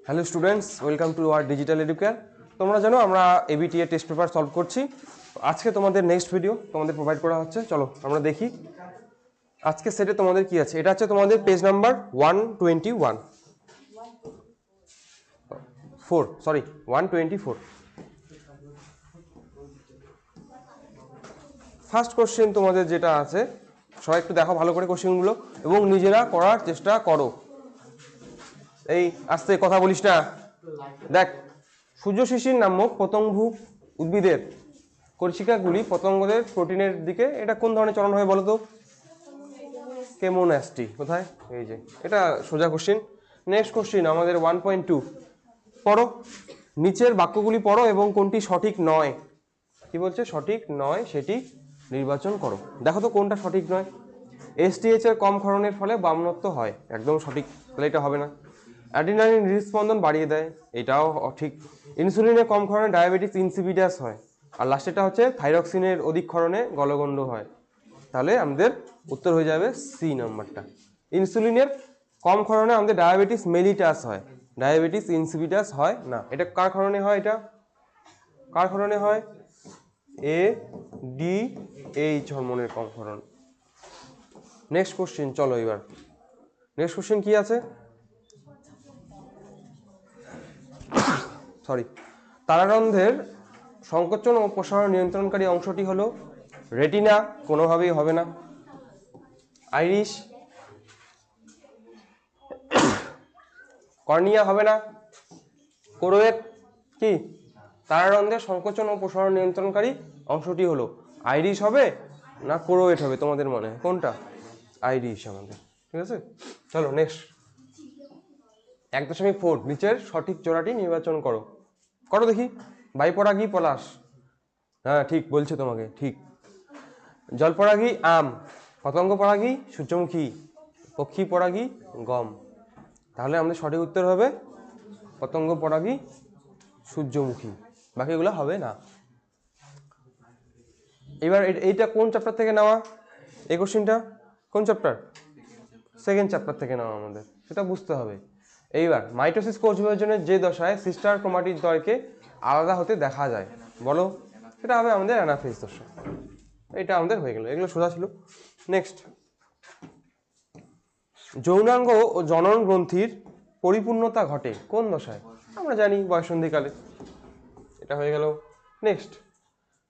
Hello students, welcome to our digital educare. তোমরা জানো আমরা এবিটিএ টেস্ট পেপার সলভ করছি। আজকে তোমাদের নেক্সট ভিডিও তোমাদের প্রোভাইড করা হচ্ছে। চলো আমরা দেখি আজকে সেটে তোমাদের কি আছে। এটা হচ্ছে তোমাদের পেজ নাম্বার 124। ফার্স্ট কোশ্চেন তোমাদের যেটা আছে, সবাই একটু দেখো ভালো করে কোশ্চেনগুলো এবং নিজেরা করার চেষ্টা করো। এই আস্তে কথা বলিস না। দেখ, সূর্য শিশির নামক পতঙ্গভুক উদ্ভিদের কর্ষিকাগুলি পতঙ্গদের প্রোটিনের দিকে এটা কোন ধরনের চলন হয় বলো তো? কেমোন্যাস্টি। কোথায়? এই যে, এটা সোজা কোশ্চেন। নেক্সট কোশ্চেন আমাদের 1.2 পড়ো। নিচের বাক্যগুলি পড়ো এবং কোনটি সঠিক নয়, কি বলছে, সঠিক নয় সেটি নির্বাচন করো। দেখো তো কোনটা সঠিক নয়। এসটিএইচ এর কম ক্ষরণের ফলে বামনত্ব হয়, একদম সঠিক, তাহলে এটা হবে না। অ্যাড্রিনালিন হৃদস্পন্দন বাড়িয়ে দেয়, এটাও ঠিক। ইনসুলিনের কম ক্ষরণে ডায়াবেটিস ইনসিপিডাস হয়। আর লাস্টেরটা হচ্ছে থাইরক্সিনের অধিক ক্ষরণে গলগণ্ড হয়। তাহলে আমাদের উত্তর হয়ে যাবে সি নাম্বারটা। ইনসুলিনের কম ক্ষরণে আমাদের ডায়াবেটিস মেলিটাস হয়, ডায়াবেটিস ইনসিপিডাস হয় না। এটা কার ক্ষরণে হয়? এটা কার ক্ষরণে হয়? এ ডি এইচ হরমোনের কম ক্ষরণ। নেক্সট কোশ্চেন, চলো এবার নেক্সট কোশ্চেন কি আছে। তারারন্ধ্রের সংকোচন ও প্রসারণ নিয়ন্ত্রণকারী অংশটি হলো রেটিনা, কোনোভাবেই হবে না। আইরিশ, কর্নিয়া হবে না। কোরোয়েড কি? তারারন্ধ্রের সংকোচন ও প্রসারণ নিয়ন্ত্রণকারী অংশটি হলো আইরিশ হবে না কোরোয়েড হবে? তোমাদের মনে হয় কোনটা? আইরিশ আমাদের, ঠিক আছে। চলো নেক্সট 1.4 নিচের সঠিক জোড়াটি নির্বাচন করো। করো দেখি। বাইপরাগী পলাশ, হ্যাঁ ঠিক বলছে তোমাকে, ঠিক। জলপরাগী আম, পতঙ্গ পরাগী সূর্যমুখী, পক্ষী পরাগী গম। তাহলে আমাদের সঠিক উত্তর হবে পতঙ্গ পরাগী সূর্যমুখী, বাকিগুলো হবে না। এবার এইটা কোন চ্যাপ্টার থেকে নেওয়া? এই কোশ্চেনটা কোন চ্যাপ্টার? সেকেন্ড চ্যাপ্টার থেকে নেওয়া, আমাদের সেটা বুঝতে হবে। এইবার মাইটোসিস কোষ বিভাজনের যে দশায় সিস্টার ক্রোমাটিড দ্বয়কে আলাদা হতে দেখা যায় বলো? সেটা হবে আমাদের অ্যানাফেজ দশা। এটা আমাদের হয়ে গেল, এগুলো সোজা ছিল। নেক্সট, যৌনাঙ্গ ও জনন গ্রন্থির পরিপূর্ণতা ঘটে কোন দশায়? আমরা জানি বয়ঃসন্ধিকালে, এটা হয়ে গেল। নেক্সট,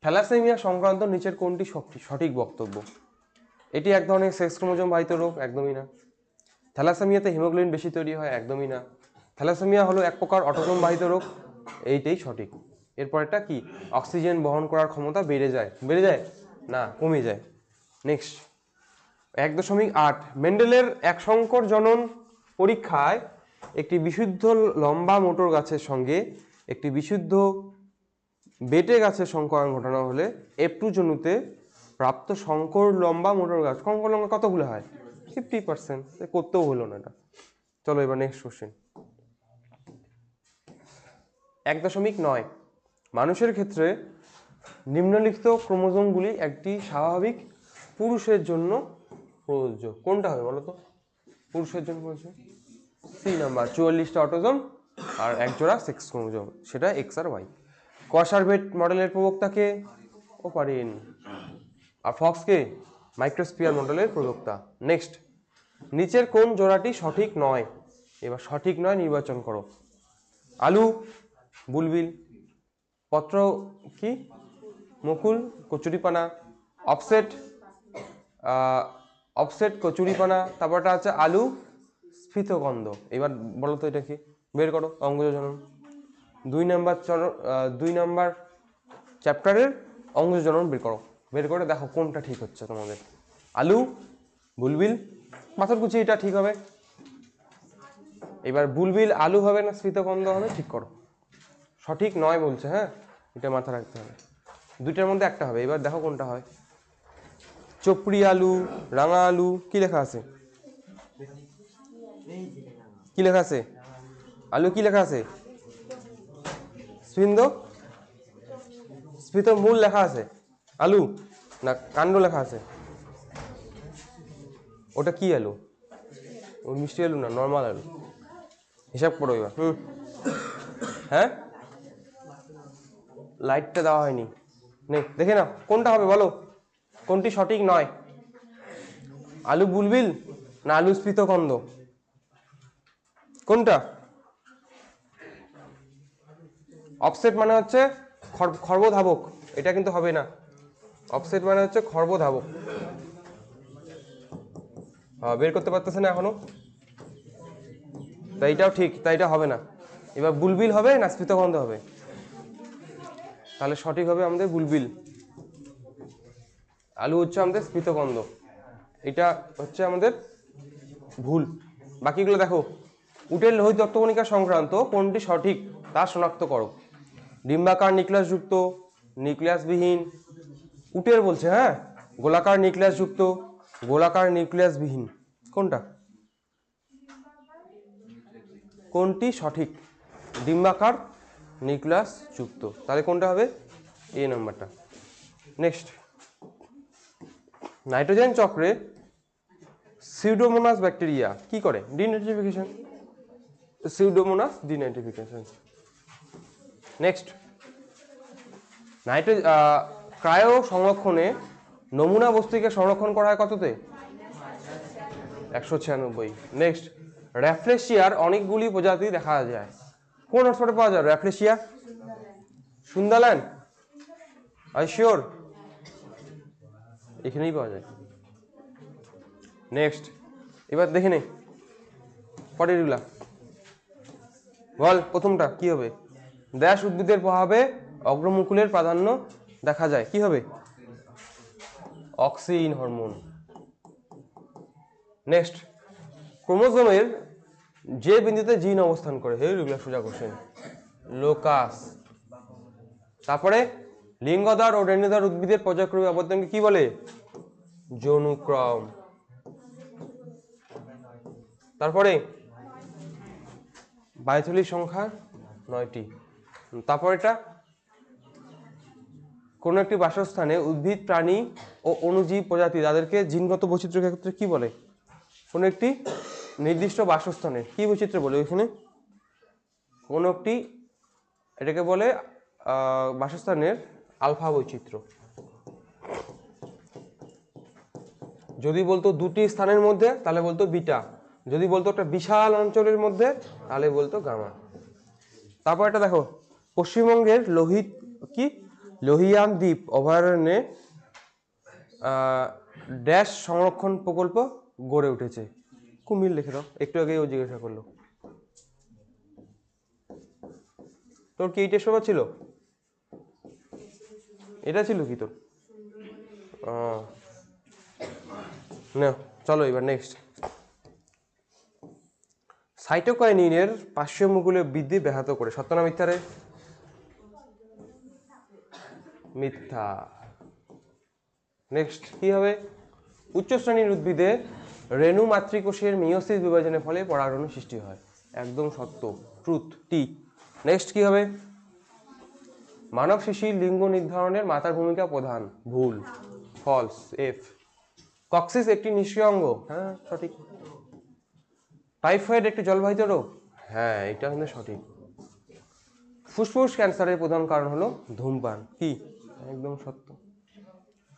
থ্যালাসেমিয়া সংক্রান্ত নিচের কোনটি সঠিক বক্তব্য? এটি এক ধরনের সেক্স ক্রোমোজোম বাহিত রোগ, একদমই না। থ্যালাসেমিয়াতে হিমোগ্লোবিন বেশি তৈরি হয়, একদমই না। থ্যালাসেমিয়া হলো এক প্রকার অটোসোম বাহিত রোগ, এইটাই সঠিক। এরপরটা কি? অক্সিজেন বহন করার ক্ষমতা বেড়ে যায়, বেড়ে যায় না কমে যায়। নেক্সট 1.8 মেন্ডেলের এক সংকর জনন পরীক্ষায় একটি বিশুদ্ধ লম্বা মোটর গাছের সঙ্গে একটি বিশুদ্ধ বেটে গাছের সংকরণ ঘটানো হলে F2 জনুতে প্রাপ্ত সংকর লম্বা মোটর গাছ সংকর লম্বা কতগুলো হয়? 50%। করতেও হলো না এটা। চলো এবার নেক্সট কোশ্চেন 1.9 মানুষের ক্ষেত্রে নিম্নলিখিত ক্রোমোজোমগুলি একটি স্বাভাবিক পুরুষের জন্য প্রযোজ্য, কোনটা হবে বলো তো? পুরুষের জন্য প্রযোজ্য সি নাম্বার, 44টা অটোজোম আর এক জোড়া সেক্স ক্রোমোজোম, সেটা এক্স আর ওয়াই। কসারভেট মডেলের প্রবক্তাকে ওপারিন, আর ফক্সকে মাইক্রোস্পিয়ার মডেলের প্রবক্তা। নেক্সট, নিচের কোন জোড়াটি সঠিক নয়? এবার সঠিক নয় নির্বাচন করো। আলু, বুলবিল, পত্র কি, মুকুল, কচুরিপানা, অফসেট, অফসেট কচুরিপানা, তারপরটা আছে আলু স্ফীতকন্দ। এবার বলো তো এটা কি, বের করো অঙ্গজ জনন। 2 নাম্বার চ্যাপ্টারের অঙ্গজ জনন বের করো, বের করে দেখো কোনটা ঠিক হচ্ছে তোমাদের। আলু, বুলবিল, পাথরকুচি, এটা ঠিক হবে। এবার বুলবিল আলু হবে না স্ফীতকন্দ হবে, ঠিক করো। সঠিক নয় বলছে, হ্যাঁ এটা মাথায় রাখতে হবে, দুইটার মধ্যে একটা হবে। এবার দেখো কোনটা হয়। চোপড়ি আলু, রাঙা আলু, কি লেখা আছে? কি লেখা আছে? আলু কি লেখা আছে? স্ফীত মূল লেখা আছে। আলু না কাণ্ড লেখা আছে? ওটা কি আলু? ওর মিষ্টি আলু না, নর্মাল আলু। হিসাব করো এবার। হ্যাঁ, লাইটটা দেওয়া হয়নি, দেখে নাও কোনটা হবে বলো, কোনটি সঠিক নয়? আলু বুলবিল না আলু স্ফীতকন্দ, কোনটা? অফসেট মানে হচ্ছে খর্বধাবক, এটা কিন্তু হবে না। অফসেট মানে হচ্ছে খর্বধাবক। বের করতে পারতেছে না এখনো, তাই এটাও ঠিক, তাই এটা হবে না। এবার বুলবিল হবে না স্ফীতকন্দ হবে? তাহলে সঠিক হবে আমাদের বুলবিল, আলু হচ্ছে আমাদের স্ফীতকন্দ, এটা হচ্ছে আমাদের ভুল। বাকিগুলো দেখো, উটের লোহিত রক্তকণিকা সংক্রান্ত কোনটি সঠিক তা শনাক্ত করো। ডিম্বাকার নিউক্লিয়াস যুক্ত, নিউক্লিয়াসবিহীন, উটের বলছে, হ্যাঁ, গোলাকার নিউক্লিয়াস যুক্ত, গোলাকার নিউক্লিয়াসবিহীন, কোনটা, কোনটি সঠিক? ডিম্বাকার নিউক্লিয়াস যুক্ত, তাহলে কোনটা হবে? এ নাম্বারটা। নেক্সট, নাইট্রোজেন চক্রে সিউডোমোনাস ব্যাকটেরিয়া কি করে? Denitrification, pseudomonas denitrification. Next, cryo সংরক্ষণে নমুনা বস্তুকে সংরক্ষণ করা হয় কততে? 196। নেক্সট, র্যাফলেশিয়ার অনেকগুলি প্রজাতি দেখা যায়, কোন হটস্পটে পাওয়া যায় র্যাফলেশিয়া? সুন্দারল্যান্ড, I sure? এখানেই পাওয়া যায়। নেক্সট, এবার দেখে নে পরেরগুলা, বল প্রথমটা কি হবে? ড্যাশ উদ্ভিদের প্রভাবে অগ্রমুকুলের প্রাধান্য দেখা যায়, কি হবে? Auxin hormone. নেক্সট, ক্রোমোজোমের যে বিন্দুতে জিন অবস্থান করে, হে রুগলা সোজা কোশ্চেন, লোকাস। তারপরে লিঙ্গদার ও রেণুদার উদ্ভিদের পর্যায়ক্রমিক আবর্তনকে কি বলে? যৌনুক্রম। তারপরে বায়ুথলির সংখ্যা 9টি। তারপর এটা, কোন একটি বাসস্থানে উদ্ভিদ, প্রাণী ও অণুজীব প্রজাতি তাদেরকে জিনগত বৈচিত্র্যের ক্ষেত্রে কি বলে? কোন একটি নির্দিষ্ট বাসস্থানে কি বৈচিত্র্য বলে? ওইখানে কোন একটি, এটাকে বলে বাসস্থানের আলফা বৈচিত্র্য। যদি বলতো দুটি স্থানের মধ্যে তাহলে বলতো বিটা, যদি বলতো একটা বিশাল অঞ্চলের মধ্যে তাহলে বলতো গামা। তারপর এটা দেখো, পশ্চিমবঙ্গের লোহিয়ান দ্বীপ অভয়ারণ্যে ড্যাশ সংরক্ষণ প্রকল্প গড়ে উঠেছে, কুমির লিখে দাও, একটু আগে ও জিজ্ঞাসা করলো। তোর কি এইটা সবার ছিল? এটা ছিল কি তোর? না, চলো এবার নেক্সট, সাইটোকাইনিনের পার্শ্বমুকুলীয় বৃদ্ধি ব্যাহত করে, সত্য না মিথ্যা রে? মিথ্যা। নেক্সট কি হবে? উচ্চ শ্রেণীর উদ্ভিদে রেণু মাতৃকোষের মিয়োসিস বিভাজনের ফলে পরাগরেণু সৃষ্টি হয়, একদম সত্য, ট্রুথ, টি। নেক্সট কি হবে? মানব শিশুর লিঙ্গ নির্ধারণের মাতার ভূমিকা প্রধান, ভুল, ফলস, এফ। কক্সিস একটি নিষ্ক্রিয় অঙ্গ, হ্যাঁ সঠিক। টাইফয়েড একটি জলবাহিত রোগ, হ্যাঁ এটা হলো সঠিক। ফুসফুস ক্যান্সারের প্রধান কারণ হলো ধূমপান, কি? একদম সত্য।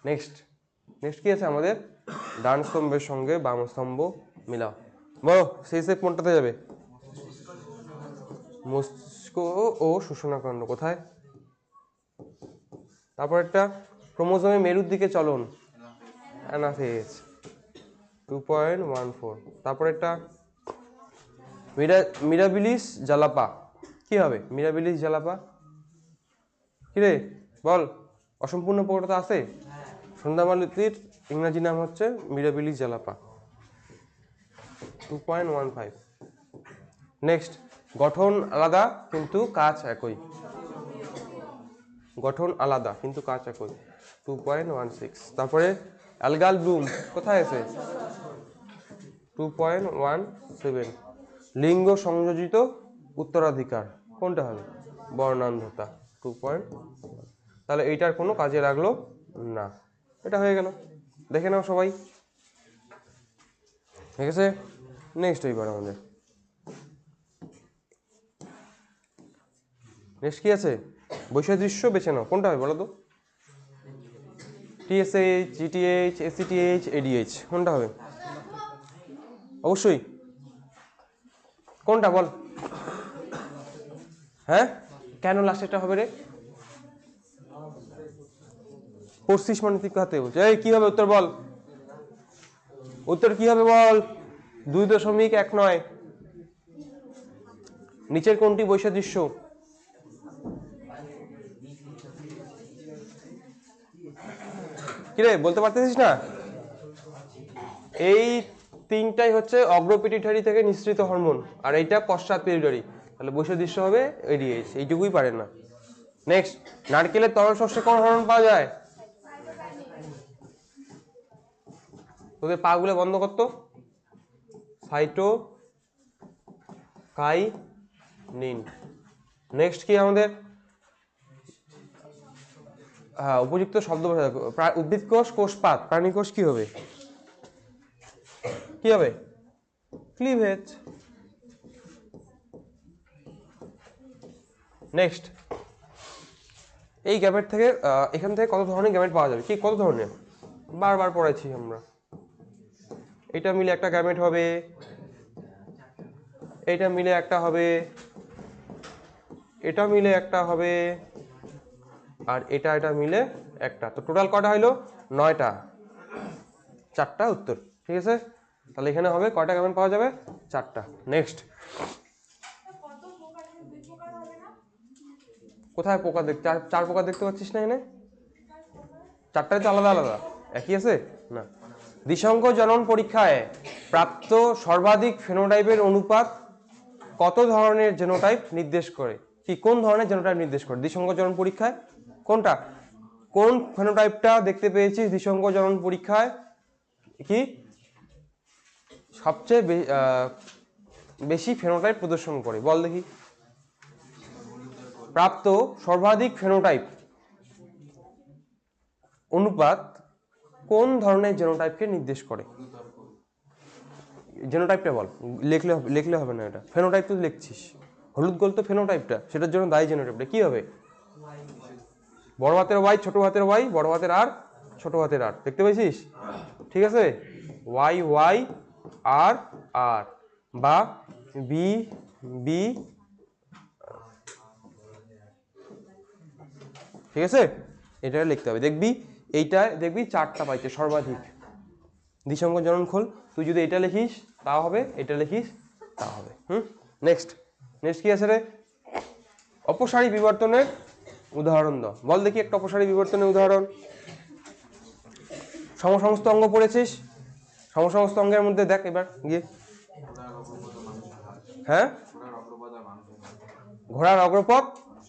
নেক্সট, নেক্সট কি আছে আমাদের? ডান স্তম্ভের সঙ্গে বাম স্তম্ভ মিলাও, বলো সেই সেপ কোনটাতে যাবে? মস্তিষ্ক ও শোষণাকাণ্ড কোথায়? তারপর একটা, ক্রোমোজোমে মেরুর দিকে চলন, অ্যানাফেজ 2.14। তারপর একটা, মিরাবিলিস জালাপা, কি হবে মিরাবিলিস জালাপা? কিরে বল, অসম্পূর্ণ পৌরতা আছে? সন্ধ্যামালতির ইংরাজি নাম হচ্ছে মিরাবিলিস জালাপা 2.15। নেক্সট, গঠন আলাদা কিন্তু কাজ একই, গঠন আলাদা কিন্তু কাজ একই 2.16। তারপরে অ্যালগাল ব্লুম কোথায় আছে? 2.17। লিঙ্গ সংযোজিত উত্তরাধিকার কোনটা হবে? বর্ণান্ধতা 2. তাহলে এইটার কোনো কাজে লাগলো না, এটা হয়ে গেল। দেখে নাও সবাই, ঠিক আছে। নেক্সট এইবার আমাদের নেক্সট কি আছে? বৈসাদৃশ্য বেছে নাও, কোনটা হবে বলো তো? টিএসএইচ, জিটিএইচ, এসিটিএইচ, এডিএইচ, কোনটা হবে? অবশ্যই কোনটা বল? হ্যাঁ, কেন লাস্টেরটা হবে রে? পড়ছিস মানে তুই কাতে বলছিস? এই কি হবে উত্তর বল, উত্তর কি হবে বল? 2.19। নিচের কোনটি বৈসাদৃশ্য? কিরে বলতে পারতেছিস না? এই তিনটাই হচ্ছে অগ্রপিটিউটারি থেকে নিঃসৃত হরমোন, আর এইটা পশ্চাৎ পিটিউটারি। তাহলে বৈসাদৃশ্য হবে এডিএইচ, এইটুকুই পারেন না। নেক্সট, নারকেলের তরল শস্যে কোন হরমোন পাওয়া যায়? তোদের পা গুলো বন্ধ করতো। সাইটোকাইনিন। নেক্সট কি আমাদের? হ্যাঁ, উপযুক্ত শব্দ। উদ্ভিদ কোষ, কোষপাত, প্রাণী কোষ কি হবে? কি হবে? ক্লিভেজ। নেক্সট, এই গ্যামেট থেকে এখান থেকে কত ধরনের গ্যামেট পাওয়া যাবে? কি কত ধরনের? বারবার পড়াইছি আমরা। এটা মিলে একটা গ্যামেট হবে, এটা মিলে একটা হবে, এটা মিলে একটা হবে, আর এটা এটা মিলে একটা। তো টোটাল কটা হইলো? 9টা। 4টা উত্তর, ঠিক আছে? তাহলে এখানে হবে কয়টা গ্যামেট পাওয়া যাবে? 4টা। নেক্সট, কোথায় পোকা চার প্রকার দেখতে পাচ্ছিস না এখানে? 4টাই তো আলাদা আলাদা, একই আছে না। দ্বিসংখ্য জনন পরীক্ষায় প্রাপ্ত সর্বাধিক ফেনোটাইপের অনুপাত কত ধরনের জেনোটাইপ নির্দেশ করে? কি কোন ধরনের জেনোটাইপ নির্দেশ করে দ্বিসংখ্য জনন পরীক্ষায়? কোনটা, কোন ফেনোটাইপটা দেখতে পেয়েছিস দ্বিসংখ্য জনন পরীক্ষায়? কি সবচেয়ে বেশি ফেনোটাইপ প্রদর্শন করে বল দেখি? প্রাপ্ত সর্বাধিক ফেনোটাইপ অনুপাত কোন ধরনের জেনোটাইপকে নির্দেশ করে? জেনোটাইপটা বল, লিখলে হবে না, এটা ফেনোটাইপ তো লিখছিস। হলুদ গোল তো ফেনোটাইপটা, সেটার জন্য দায়ী জেনোটাইপটা কি হবে? বড় হাতের ওয়াই, ছোট হাতের ওয়াই, বড় হাতের আর, ছোট হাতের আর, দেখতে পেয়েছিস? ঠিক আছে, ওয়াই ওয়াই আর আর, বা বি বি, ঠিক আছে? এটা লিখতে হবে। দেখবি এইটা, দেখবি 4টা পাইছে সর্বাধিক। দ্বিসংখ্য জনন খোল, তুই যদি এটা লিখিস তাও হবে, এটা লিখিস তাও হবে। নেক্সট, নেক্সট কি আছে রে? অপসারী বিবর্তনের উদাহরণ দাও, বল দেখি একটা অপসারী বিবর্তনের উদাহরণ। সমসমস্ত অঙ্গ পড়েছিস? সমসমস্ত অঙ্গের মধ্যে দেখ এবার গিয়ে। হ্যাঁ, ঘোড়ার অগ্রপথ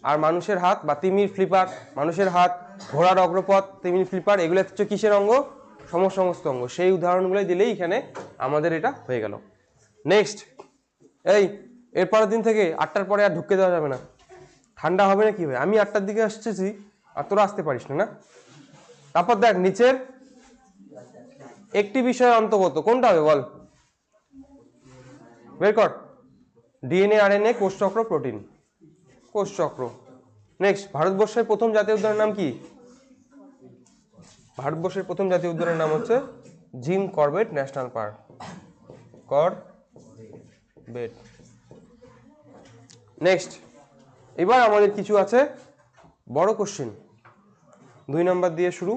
আর মানুষের হাত, বা তিমির ফ্লিপার। মানুষের হাত, ঘোড়ার অগ্রপথ, তিমির ফ্লিপার, এগুলো হচ্ছে কিসের অঙ্গ? সমস্ত অঙ্গ। সেই উদাহরণগুলো দিলেই এখানে আমাদের এটা হয়ে গেল। নেক্সট, এই এরপরের দিন থেকে 8টার পরে আর ঢুকতে দেওয়া যাবে না। ঠান্ডা হবে না কি হবে? আমি 8টার দিকে আসতেছি আর তোরা আসতে পারিস না। তারপর দেখ নিচের একটি বিষয়ের অন্তর্গত কোনটা হবে বল? বের কর। ডিএনএ, আরএনএ, কোষচক্র, প্রোটিন। কোষচক্র। নেক্সট, ভারতবর্ষের প্রথম জাতীয় উদ্যানের নাম কি? ভারতবর্ষের প্রথম জাতীয় উদ্যানের নাম হচ্ছে Jim Corbett national park. Corbett. Next, এবার আমাদের কিছু আছে বড় কোশ্চেন, 2 নাম্বার দিয়ে শুরু।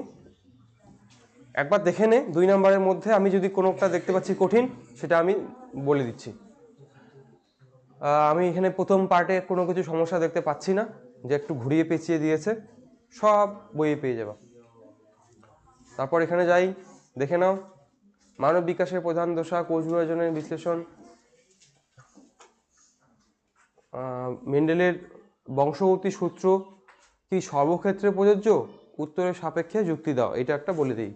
একবার দেখে নে 2 নাম্বারের মধ্যে আমি যদি কোনোটা দেখতে পাচ্ছি কঠিন, সেটা আমি বলে দিচ্ছি। আমি এখানে প্রথম পার্টে কোনো কিছু সমস্যা দেখতে পাচ্ছি না, যে একটু ঘুরিয়ে পেঁচিয়ে দিয়েছে, সব বইয়ে পেয়ে যাবে। তারপর এখানে যাই, দেখে নাও। মানব বিকাশের প্রধান দশা, কোষ বিভাজনের বিশ্লেষণ। মেন্ডেলের বংশগতি সূত্র কি সর্বক্ষেত্রে প্রযোজ্য? উত্তরের সাপেক্ষে যুক্তি দাও। এটা একটা বলে দিই।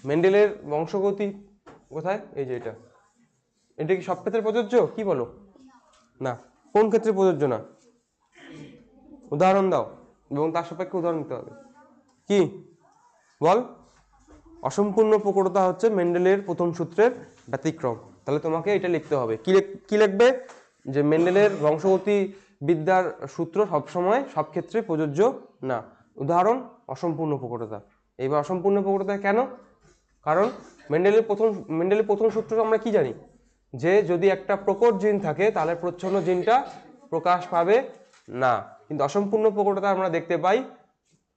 মেন্ডেলের বংশগতি কোথায়? এই যে এটা, এটা কি সব ক্ষেত্রে প্রযোজ্য? কি বলো? না। কোন ক্ষেত্রে প্রযোজ্য না? উদাহরণ দাও, এবং তার সাপেক্ষে উদাহরণ দিতে হবে। কি বল? অসম্পূর্ণ প্রকটতা হচ্ছে মেন্ডেলের প্রথম সূত্রের ব্যতিক্রম। তাহলে তোমাকে এটা লিখতে হবে। কি লিখবে? যে মেন্ডেলের বংশগতি বিদ্যার সূত্র সবসময় সব ক্ষেত্রে প্রযোজ্য না। উদাহরণ অসম্পূর্ণ প্রকটতা। এইবার অসম্পূর্ণ প্রকটতা কেন? কারণ মেন্ডেলের প্রথম সূত্র আমরা কি জানি, যে যদি একটা প্রকট জিন থাকে তাহলে প্রচ্ছন্ন জিনটা প্রকাশ পাবে না। কিন্তু অসম্পূর্ণ প্রকটতা আমরা দেখতে পাই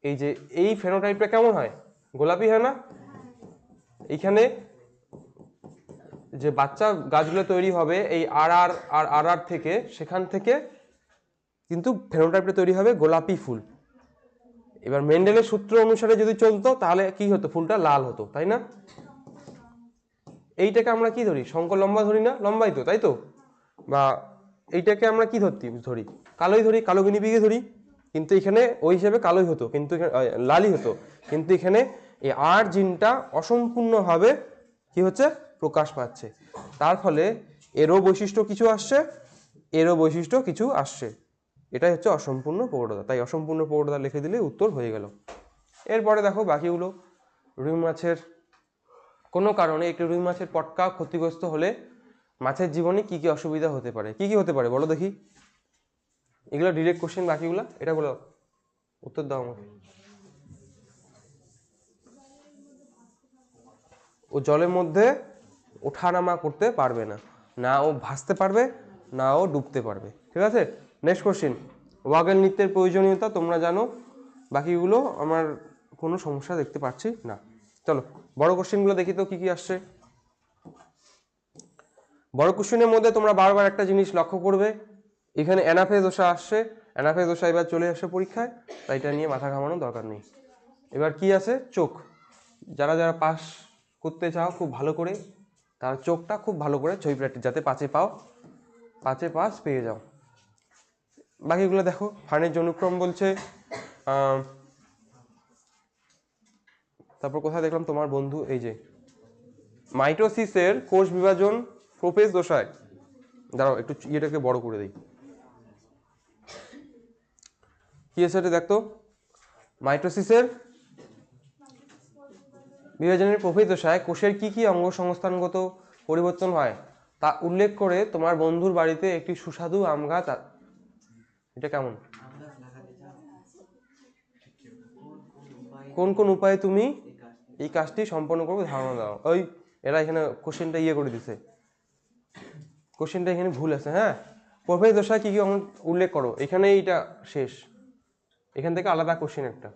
এই যে এই ফেনোটাইপটা কেমন হয়, গোলাপি হয় না? এইখানে যে বাচ্চা গাছগুলো তৈরি হবে এই আর থেকে, সেখান থেকে কিন্তু ফেনোটাইপটা তৈরি হবে গোলাপি ফুল। এবার মেন্ডেলের সূত্র অনুসারে যদি চলতো তাহলে কি হতো, ফুলটা লাল হতো, তাই না? এইটাকে আমরা কি ধরি, শঙ্কর লম্বা ধরি না, লম্বাই তো, তাই তো? বা এইটাকে আমরা কি ধরি, কালোই ধরি, কালো গিনিপিগে ধরি। কিন্তু এখানে ওই হিসেবে কালোই হতো, কিন্তু লালই হতো। কিন্তু এখানে এই আর জিনটা অসম্পূর্ণভাবে কি হচ্ছে, প্রকাশ পাচ্ছে। তার ফলে এরও বৈশিষ্ট্য কিছু আসছে, এরও বৈশিষ্ট্য কিছু আসছে। এটাই হচ্ছে অসম্পূর্ণ প্রকটতা। তাই অসম্পূর্ণ প্রকটতা লিখে দিলে উত্তর হয়ে গেল। এরপরে দেখো বাকিগুলো। রুই মাছের কোনো কারণে একটি রুই মাছের পটকা ক্ষতিগ্রস্ত হলে মাছের জীবনে কি কি অসুবিধা হতে পারে? কি কি হতে পারে বলো দেখি। এগুলো ডিরেক্ট কোশ্চেন, বাকিগুলো এটা বলো, উত্তর দাও আমাকে। ও জলের মধ্যে ওঠানামা করতে পারবে না, না ও ভাসতে পারবে, না ও ডুবতে পারবে। ঠিক আছে, নেক্সট কোশ্চেন। ওয়াগেল নৃত্যের প্রয়োজনীয়তা তোমরা জানো, বাকিগুলো আমার কোনো সমস্যা দেখতে পাচ্ছি না। চলো বড় কোশ্চেনগুলো দেখি তো কি কি আসছে। বড় কোশ্চেনের মধ্যে তোমরা বারবার একটা জিনিস লক্ষ্য করবে, এখানে অ্যানাফেজ দশা আসছে। অ্যানাফেজ দশা এবার চলে আসছে পরীক্ষায়, তাই এটা নিয়ে মাথা ঘামানোর দরকার নেই। এবার কি আছে, চোখ। যারা যারা পাস করতে চাও খুব ভালো করে, তার চোখটা খুব ভালো করে ছবি প্র্যাকটিস, যাতে 5-এ পাস পেয়ে যাও। বাকিগুলো দেখো। ফার্নের অনুক্রম বলছে, তারপর কোথায় দেখলাম তোমার বন্ধু, এই যে মাইটোসিসের কোষ বিভাজন প্রোফেজ দশায়, দাঁড়াও একটু ইয়েটাকে বড় করে দিই। কি আছে এটা দেখতো, মাইটোসিসের বিভাজনের প্রোফেজ দশায় কোষের কি কি অঙ্গ সংস্থানগত পরিবর্তন হয় তা উল্লেখ করে তোমার বন্ধুর বাড়িতে একটি সুস্বাদু আম গাছ। এটা কেমন, কোন কোন উপায়ে তুমি এই কাজটি সম্পন্ন করবে ধারণা দাও। ওই এরা এখানে কোশ্চেনটা ইয়ে করে দিছে, কোশ্চেনটা এখানে ভুল আছে। হ্যাঁ, প্রোফেজ দশায় কি কি উল্লেখ করো, এখানে এইটা শেষ, এখান থেকে আলাদা কোশ্চেন একটা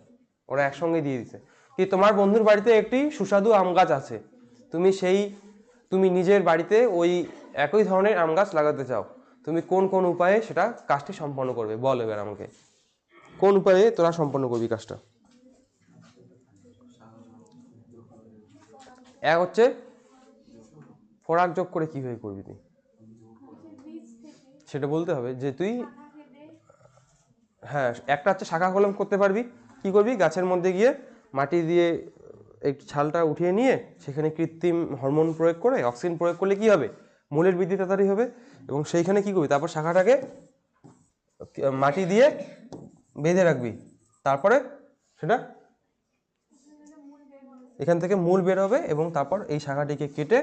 ওরা একসঙ্গে দিয়ে দিছে। কি তোমার বন্ধুর বাড়িতে একটি সুস্বাদু আম গাছ আছে, তুমি নিজের বাড়িতে ওই একই ধরনের আম গাছ লাগাতে চাও, তুমি কোন কোন উপায়ে সেটা কাজটি সম্পন্ন করবে বল এবার আমাকে, কোন উপায়ে তোরা সম্পন্ন করবি কাজটা। এক হচ্ছে ফরাক যোগ করে কিভাবে করবি তুই, সেটা বলতে হবে যে তুই, হ্যাঁ একটা হচ্ছে শাখা কলম করতে পারবি। কি করবি, গাছের মধ্যে গিয়ে মাটি দিয়ে একটু ছালটা উঠিয়ে নিয়ে সেখানে কৃত্রিম হরমোন প্রয়োগ করে, অক্সিজেন প্রয়োগ করলে কি হবে, মূলের বৃদ্ধি তাড়াতাড়ি হবে। এবং সেইখানে কি করবি, তারপর শাখাটাকে মাটি দিয়ে বেঁধে রাখবি, তারপরে সেটা এখান থেকে মূল বের হবে এবং তারপর এই শাখাটিকে কেটে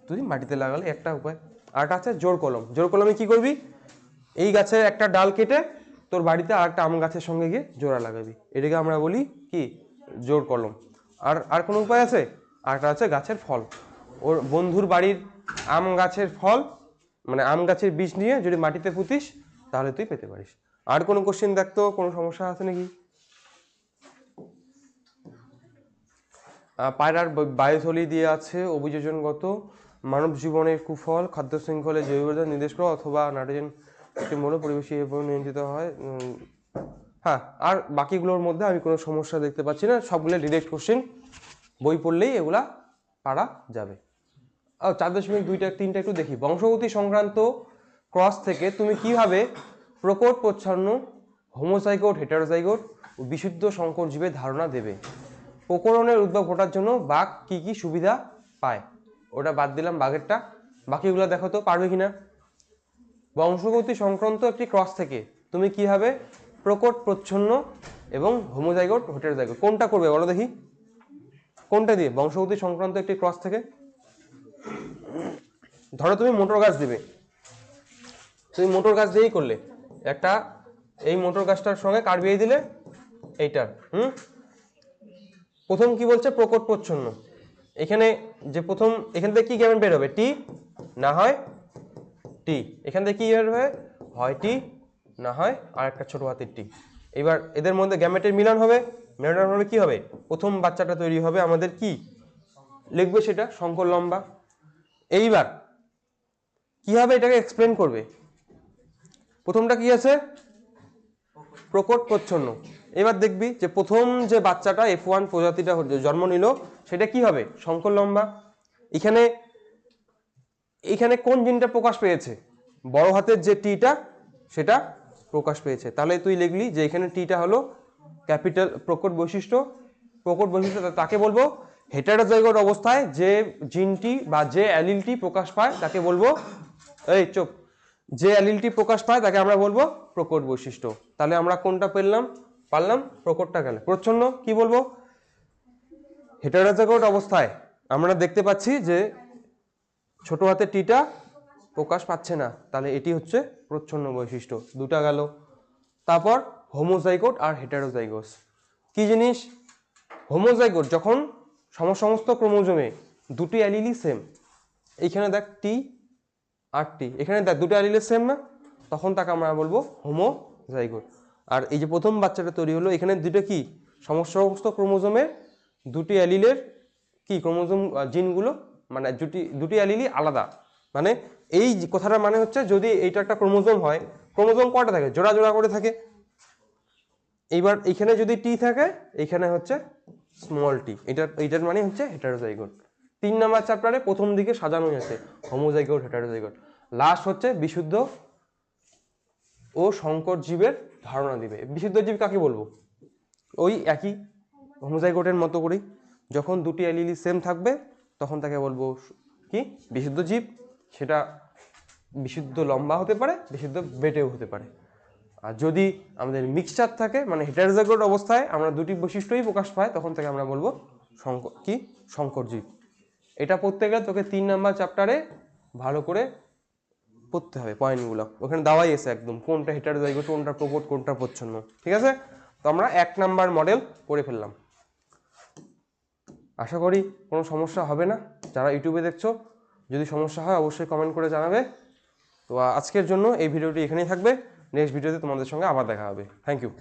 তুই মাটিতে লাগালে একটা উপায়। আরটা আছে জোর কলম। জোর কলমে কি করবি, এই গাছের একটা ডাল কেটে তোর বাড়িতে আরেকটা আম গাছের সঙ্গে গিয়ে জোড়া লাগাবি, এটাকে আমরা বলি কি, জোর কলম। আর কোনো উপায় আছে, আরটা আছে গাছের ফল। ওর বন্ধুর বাড়ির আম গাছের ফল, মানে আম গাছের বীজ নিয়ে যদি মাটিতে পুঁতিস তাহলে তুই পেতে পারিস। আর কোনো কোশ্চেন দেখতো, কোনো সমস্যা আছে নাকি? পায়রার বায়ুথলি দিয়ে আছে অভিযোজনগত মানব জীবনের কুফল, খাদ্য শৃঙ্খলে জৈবতা নির্দেশ করে, অথবা নাইট্রোজেন একটি মৌল পরিবেশী এবং নিয়ন্ত্রিত হয়। হ্যাঁ, আর বাকিগুলোর মধ্যে আমি কোনো সমস্যা দেখতে পাচ্ছি না, সবগুলো ডিরেক্ট কোশ্চেন, বই পড়লেই এগুলা পারা যাবে। 4.2-3 একটু দেখি। বংশগতি সংক্রান্ত ক্রস থেকে তুমি কিভাবে প্রকট প্রচ্ছন্ন হোমোজাইগোট হেটারোজাইগোট ও বিশুদ্ধ সংকর জীবের ধারণা দেবে। প্রকরণের উদ্ভব ঘটার জন্য বাঘ কি কি সুবিধা পায়, ওটা বাদ দিলাম বাঘেরটা, বাকিগুলো দেখো তো পারবে কিনা। বংশগতি সংক্রান্ত একটি ক্রস থেকে তুমি কিভাবে প্রকট প্রচ্ছন্ন এবং হোমোজাইগোট হেটারোজাইগোট, কোনটা করবে বলো দেখি, কোনটা দিয়ে বংশগতি সংক্রান্ত একটি ক্রস থেকে। ধরো তুমি মোটর গাছ দিবে, তুমি মোটর গাছ দিয়েই করলে, একটা এই মোটর গাছটার সঙ্গে কার্বিয়ে দিলে এইটার প্রথম কি বলছে প্রকট প্রচ্ছন্ন। এখানে যে প্রথম এখান থেকে কি গ্যামেট বের হবে টি না হয় টি, এখান থেকে কি বের হবে হয় টি না হয় আর একটা ছোট হাতের টি। এবার এদের মধ্যে গ্যামেটের মিলন হবে, মিলন হবে কি হবে প্রথম বাচ্চাটা তৈরি হবে আমাদের কি লিখবে সেটা সংকর লম্বা। এইবার কি হবে এটাকে এক্সপ্লেন করবে। প্রথমটা কি আছে প্রকট প্রচ্ছন্ন। এবার দেখবি যে প্রথম যে বাচ্চাটা F1 প্রজাতিটা জন্ম নিল সেটা কি হবে সংকর লম্বা। এখানে এখানে কোন জিনটা প্রকাশ পেয়েছে বড় হাতের যে টিটা সেটা প্রকাশ পেয়েছে, তাহলে তুই লিখলি যে এখানে টিটা হলো ক্যাপিটাল প্রকট বৈশিষ্ট্য। প্রকট বৈশিষ্ট্য তাকে বলবো হেটারোজাইগোট অবস্থায় যে জিনটি বা যে অ্যালিলটি প্রকাশ পায় তাকে বলবো এই চুপ যে অ্যালিলটি প্রকাশ পায় তাকে আমরা বলবো প্রকট বৈশিষ্ট্য। তাহলে আমরা কোনটা পারলাম প্রকটটা গেলে। প্রচ্ছন্ন কি বলবো হেটারোজাইগোট অবস্থায় আমরা দেখতে পাচ্ছি যে ছোট হাতের টিটা প্রকাশ পাচ্ছে না, তাহলে এটি হচ্ছে প্রচ্ছন্ন বৈশিষ্ট্য, দুটা গেল। তারপর হোমোজাইগোট আর হেটারোজাইগোস কি জিনিস, হোমোজাইগোট যখন সমস্ত ক্রোমোজোমে দুটি অ্যালিলই সেম, এইখানে দেখ টি আর টি, এখানে দেখ দুটো অ্যালিল সেম না, তখন তাকে আমরা বলবো হোমোজাইগোট। আর এই যে প্রথম বাচ্চাটা তৈরি হলো এখানে দুটো কি সমস্ত ক্রোমোজোমের দুটি অ্যালিলের কি ক্রোমোজোম জিনগুলো মানে দুটি অ্যালিলই আলাদা, মানে এই কথাটার মানে হচ্ছে যদি এইটা একটা ক্রোমোজোম হয়, ক্রোমোজোম কয়টা থাকে জোড়া জোড়া করে থাকে। এইবার এখানে যদি টি থাকে এখানে হচ্ছে স্মল টি, এইটার মানে হচ্ছে হেটারোজাইগোট। 3 নাম্বার চ্যাপ্টারে প্রথম দিকে সাজানো হয়েছে হোমোজাইগোট হেটারোজাইগোট, লাস্ট হচ্ছে বিশুদ্ধ ও সংকর জীবের ধারণা দিবে। বিশুদ্ধ জীব কাকে বলবো ওই একই হোমোজাইগোটের মতো করেই, যখন দুটি অ্যালিলি সেম থাকবে তখন তাকে বলবো কি বিশুদ্ধ জীব, সেটা বিশুদ্ধ লম্বা হতে পারে বিশুদ্ধ বেটেও হতে পারে। আর যদি আমাদের মিক্সচার থাকে মানে হেটারোজাইগোট অবস্থায় আমরা দুটি বৈশিষ্ট্যই প্রকাশ পাই তখন থেকে আমরা বলবো সংকর জীব। এটা পড়তে গেলে তোকে 3 নাম্বার চ্যাপ্টারে ভালো করে পড়তে হবে পয়েন্টগুলো, ওখানে দেওয়াই এসে একদম কোনটা হেটারোজাইগোট কোনটা প্রকট কোনটা প্রচ্ছন্ন। ঠিক আছে, তো আমরা 1 নাম্বার মডেল করে ফেললাম। আশা করি কোনো সমস্যা হবে না। যারা ইউটিউবে দেখছো যদি সমস্যা হয় অবশ্যই কমেন্ট করে জানাবে। তো আজকের জন্য এই ভিডিওটি এখানেই থাকবে, নেক্সট ভিডিওতে তোমাদের সঙ্গে আবার দেখা হবে। Thank you.